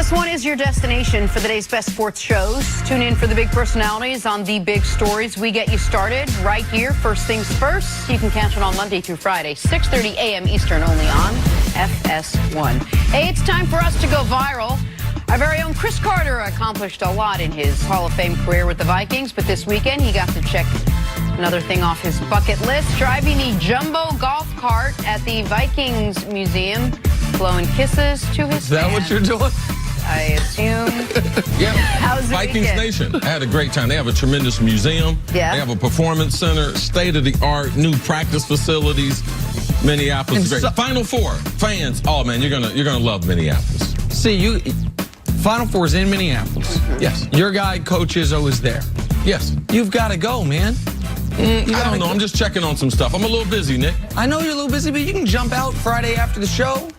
FS1 is your destination for the day's best sports shows. Tune in for the big personalities on the big stories. We get you started right here, first things first. You can catch it on Monday through Friday, 6:30 a.m. Eastern, only on FS1. Hey, it's time for us to go viral. Our very own Chris Carter accomplished a lot in his Hall of Fame career with the Vikings, but this weekend he got to check another thing off his bucket list, driving the jumbo golf cart at the Vikings Museum, blowing kisses to his Is that what you're doing? I assume. Yeah. How's the Vikings weekend? Nation. I had a great time. They have a tremendous museum. Yeah. They have a performance center, state-of-the-art, new practice facilities. Minneapolis is great. Final Four fans. Oh man, you're gonna love Minneapolis. See, Final Four's in Minneapolis. Yes. Your guy, Coach Izzo, is there. Yes. You've got to go, man. I don't know. I'm just checking on some stuff. I'm a little busy, Nick. I know you're a little busy, but you can jump out Friday after the show.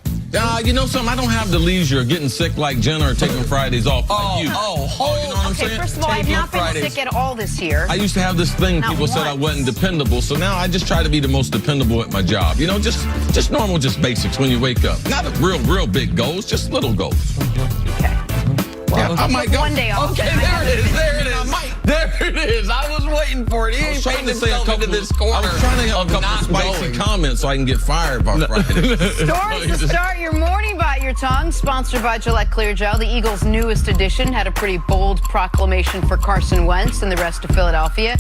You know something? I don't have the leisure of getting sick like Jenna or taking Fridays off like you. You know what I'm Okay, saying? first of all, I've not been sick at all this year. I used to have this thing, Not people said I once. wasn't dependable, so now I just try to be the most dependable at my job. You know, just normal, just basics when you wake up. Not real big goals, just little goals. Okay. Yeah, I might go. One day off. Okay, there it is. There it is. There it is. I was waiting for it. He ain't paying himself into this corner. I was trying to have a couple of spicy comments so I can get fired by Friday. Stories to start your morning, Bite Your Tongue, sponsored by Gillette Clear Gel. The Eagles' newest edition had a pretty bold proclamation for Carson Wentz and the rest of Philadelphia.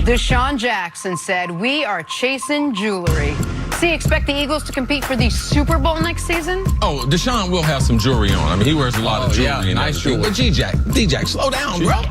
Deshaun Jackson said, "We are chasing jewelry." See, expect the Eagles to compete for the Super Bowl next season? Oh, Deshaun will have some jewelry on. I mean, he wears a lot of jewelry. Nice jewelry. But D-Jack, slow down, bro.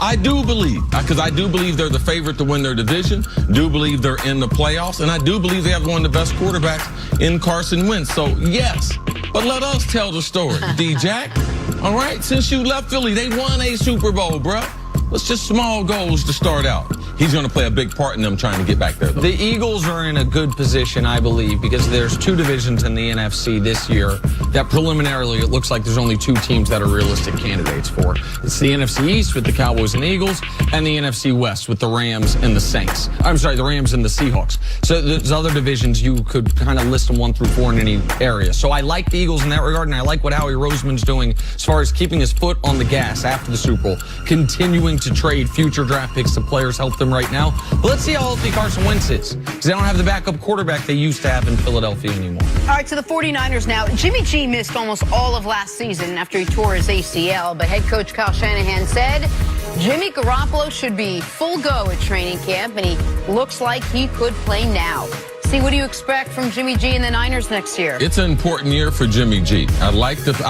I do believe, because I do believe they're the favorite to win their division, do believe they're in the playoffs, and I do believe they have one of the best quarterbacks in Carson Wentz. So, yes, but let us tell the story. D-Jack, all right, since you left Philly, they won a Super Bowl, bro. Let's just small goals to start out. He's going to play a big part in them trying to get back there, though. The Eagles are in a good position, I believe, because there's two divisions in the NFC this year that preliminarily it looks like there's only two teams that are realistic candidates for. It's the NFC East with the Cowboys and the Eagles, and the NFC West with the Rams and the Saints. I'm sorry, the Rams and the Seahawks. So there's other divisions you could kind of list them 1 through 4 in any area. So I like the Eagles in that regard, and I like what Howie Roseman's doing as far as keeping his foot on the gas after the Super Bowl, continuing to trade future draft picks to players help them right now. But let's see how healthy Carson Wentz is, because they don't have the backup quarterback they used to have in Philadelphia anymore. All right, to the 49ers now. Jimmy G missed almost all of last season after he tore his ACL, but head coach Kyle Shanahan said Jimmy Garoppolo should be full go at training camp, and he looks like he could play now. See, what do you expect from Jimmy G and the Niners next year? It's an important year for Jimmy G. I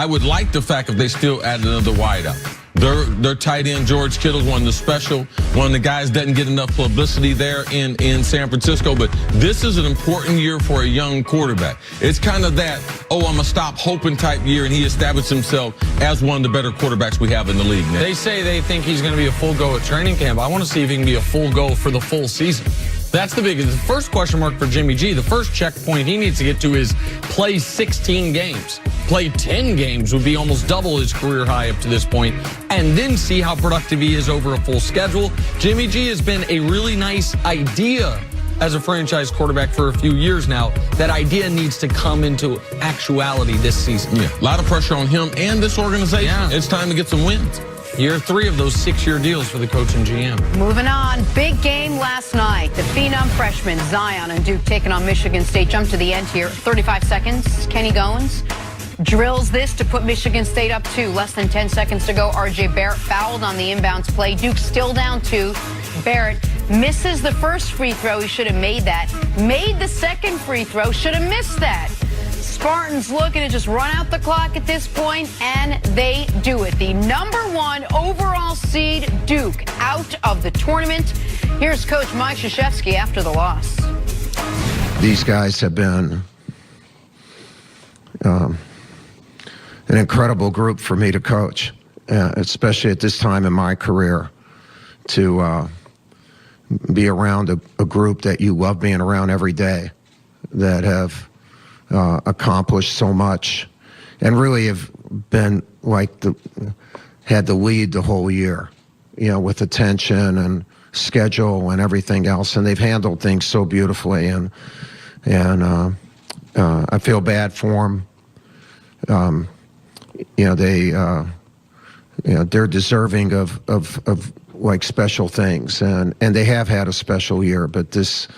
would like the fact if they still add another wideout. Their tight end, George Kittle, one of the special, one of the guys doesn't get enough publicity there in San Francisco, but this is an important year for a young quarterback. It's kind of that, I'm going to stop hoping type year, and he established himself as one of the better quarterbacks we have in the league now. They say they think he's going to be a full go at training camp. I want to see if he can be a full go for the full season. That's the first question mark for Jimmy G. The first checkpoint he needs to get to is play 16 games. Play 10 games would be almost double his career high up to this point, and then see how productive he is over a full schedule. Jimmy G has been a really nice idea as a franchise quarterback for a few years now. That idea needs to come into actuality this season. Yeah, a lot of pressure on him and this organization. Yeah. It's time to get some wins. Year 3 of those 6-year deals for the coach and GM. Moving on, big game last night. The phenom freshman Zion and Duke taking on Michigan State. Jump to the end here, 35 seconds. Kenny Goins drills this to put Michigan State up 2. Less than 10 seconds to go. R.J. Barrett fouled on the inbounds play. Duke still down 2. Barrett misses the first free throw. He should have made that. Made the second free throw. Should have missed that. Spartans looking to just run out the clock at this point, and they do it. The #1 overall seed, Duke, out of the tournament. Here's Coach Mike Krzyzewski after the loss. These guys have been an incredible group for me to coach, especially at this time in my career, to be around a group that you love being around every day, that have accomplished so much, and really have been had the lead the whole year, with attention and schedule and everything else, and they've handled things so beautifully, and I feel bad for them. they're deserving of like special things, and they have had a special year. But this,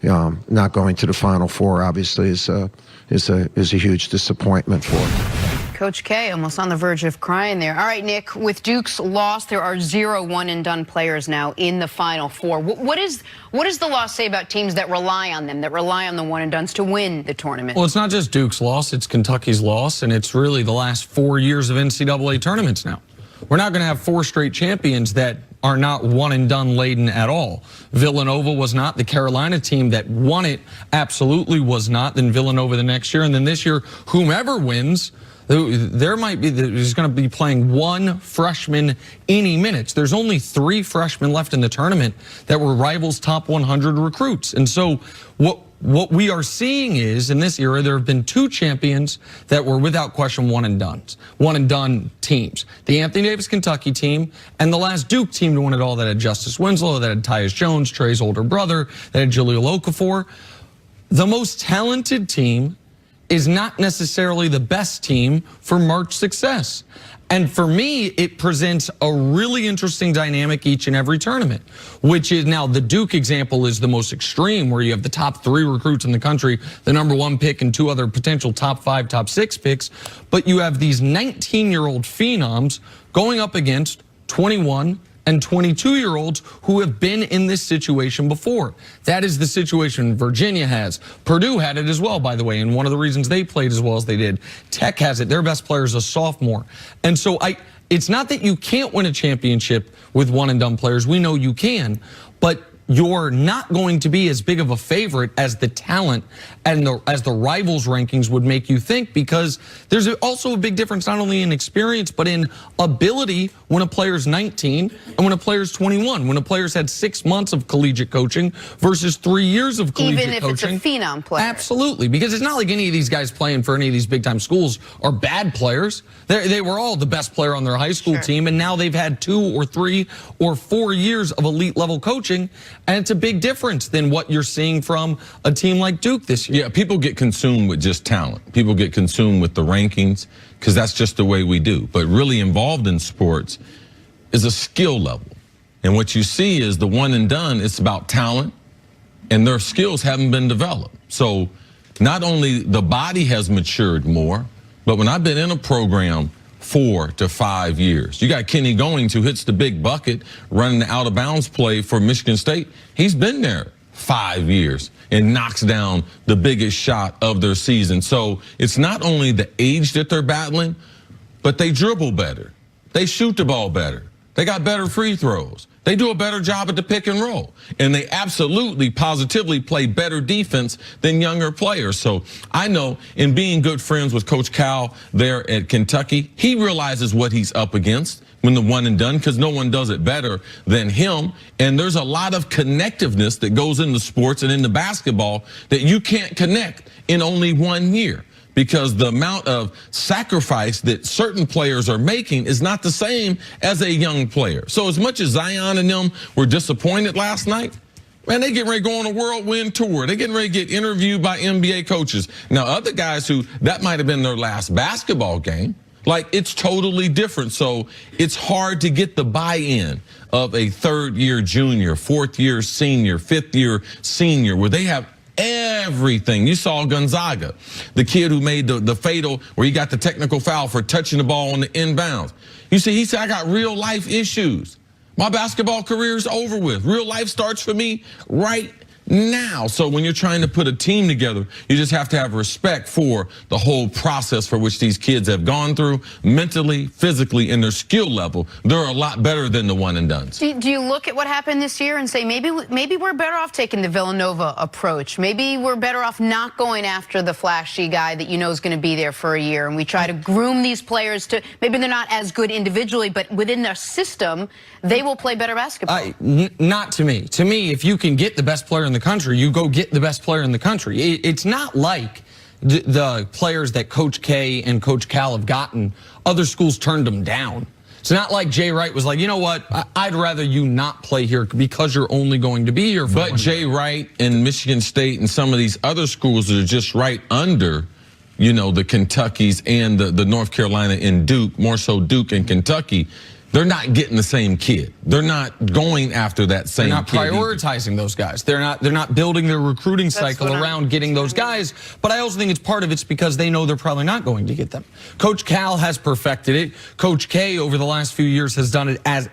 not going to the Final Four, obviously, is a huge disappointment for them. Coach K almost on the verge of crying there. All right, Nick, with Duke's loss, there are 0 one-and-done players now in the Final Four. What does the loss say about teams that rely on them, that rely on the one-and-dones to win the tournament? Well, it's not just Duke's loss, it's Kentucky's loss, and it's really the last 4 years of NCAA tournaments now. We're not going to have 4 straight champions that are not one-and-done laden at all. Villanova was not. The Carolina team that won it absolutely was not. Then Villanova the next year, and then this year, whomever wins, there's going to be playing 1 freshman any minutes. There's only 3 freshmen left in the tournament that were rivals' top 100 recruits. And so what we are seeing is, in this era, there have been 2 champions that were without question one-and-done teams. The Anthony Davis Kentucky team and the last Duke team to win it all, that had Justice Winslow, that had Tyus Jones, Trey's older brother, that had Jahlil Okafor. The most talented team is not necessarily the best team for March success. And for me, it presents a really interesting dynamic each and every tournament, which is now the Duke example is the most extreme, where you have the top 3 recruits in the country, the #1 pick and 2 other potential top 5, top 6 picks. But you have these 19-year-old phenoms going up against 21 and 22-year-olds who have been in this situation before. That is the situation Virginia has. Purdue had it as well, by the way, and one of the reasons they played as well as they did. Tech has it. Their best player is a sophomore. And so it's not that you can't win a championship with one-and-done players. We know you can, but you're not going to be as big of a favorite as the talent and as the rivals rankings would make you think, because there's also a big difference not only in experience but in ability when a player's 19 and when a player's 21, when a player's had 6 months of collegiate coaching versus 3 years of collegiate coaching. Even if it's a phenom player. Absolutely, because it's not like any of these guys playing for any of these big-time schools are bad players. They were all the best player on their high school team, and now they've had 2 or 3 or 4 years of elite-level coaching. And it's a big difference than what you're seeing from a team like Duke this year. Yeah, people get consumed with just talent. People get consumed with the rankings because that's just the way we do. But really involved in sports is a skill level. And what you see is the one and done, it's about talent, and their skills haven't been developed. So not only the body has matured more, but when I've been in a program 4 to 5 years. You got Kenny Goings, who hits the big bucket, running the out-of-bounds play for Michigan State. He's been there 5 years and knocks down the biggest shot of their season. So it's not only the age that they're battling, but they dribble better. They shoot the ball better. They got better free throws. They do a better job at the pick and roll. And they absolutely, positively play better defense than younger players. So I know in being good friends with Coach Cal there at Kentucky, he realizes what he's up against when the one and done, because no one does it better than him. And there's a lot of connectiveness that goes into sports and into basketball that you can't connect in only 1 year, because the amount of sacrifice that certain players are making is not the same as a young player. So as much as Zion and them were disappointed last night, man, they getting ready to go on a whirlwind tour. They getting ready to get interviewed by NBA coaches. Now, other guys who that might have been their last basketball game, like, it's totally different. So it's hard to get the buy-in of a 3rd-year junior, 4th-year senior, 5th-year senior, where they have everything. You saw Gonzaga, the kid who made the fatal, where he got the technical foul for touching the ball on the inbounds. You see, he said, I got real life issues. My basketball career is over with. Real life starts for me right now. So when you're trying to put a team together, you just have to have respect for the whole process for which these kids have gone through, mentally, physically, and their skill level. They're a lot better than the one and dones. Do you look at what happened this year and say, maybe we're better off taking the Villanova approach? Maybe we're better off not going after the flashy guy that you know is going to be there for a year, and we try to groom these players to, maybe they're not as good individually, but within their system, they will play better basketball. Not to me. To me, if you can get the best player in the country, you go get the best player in the country. It's not like the players that Coach K and Coach Cal have gotten, other schools turned them down. It's not like Jay Wright was like, you know what, I'd rather you not play here because you're only going to be here for But Jay Wright and Michigan State and some of these other schools that are just right under you know, the Kentuckys and the North Carolina and Duke, more so Duke and Kentucky, they're not getting the same kid. They're not going after that same kid. They're not prioritizing those guys. They're not building their recruiting cycle around getting those guys. But I also think it's part of it's because they know they're probably not going to get them. Coach Cal has perfected it. Coach K over the last few years has done it at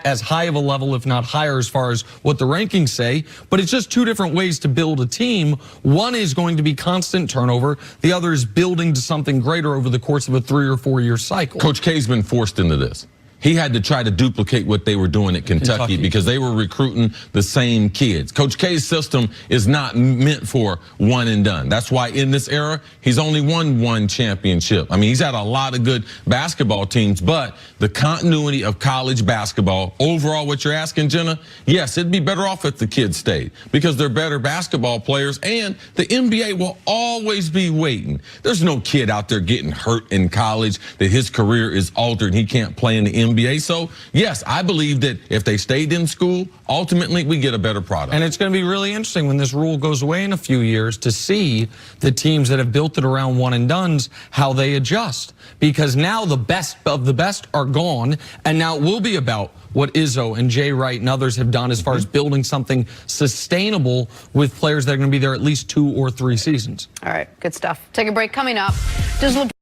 as high of a level, if not higher, as far as what the rankings say. But it's just two different ways to build a team. One is going to be constant turnover. The other is building to something greater over the course of a 3 or 4 year cycle. Coach K's been forced into this. He had to try to duplicate what they were doing at Kentucky because they were recruiting the same kids. Coach K's system is not meant for one and done. That's why in this era, he's only won one championship. I mean, he's had a lot of good basketball teams, but the continuity of college basketball, overall, what you're asking, Jenna, yes, it'd be better off if the kids stayed because they're better basketball players, and the NBA will always be waiting. There's no kid out there getting hurt in college that his career is altered and he can't play in the NBA. So, yes, I believe that if they stayed in school, ultimately we get a better product. And it's going to be really interesting when this rule goes away in a few years to see the teams that have built it around one and dones, how they adjust. Because now the best of the best are gone, and now it will be about what Izzo and Jay Wright and others have done as far as building something sustainable with players that are going to be there at least 2 or 3 seasons. All right, good stuff. Take a break. Coming up, does LeBron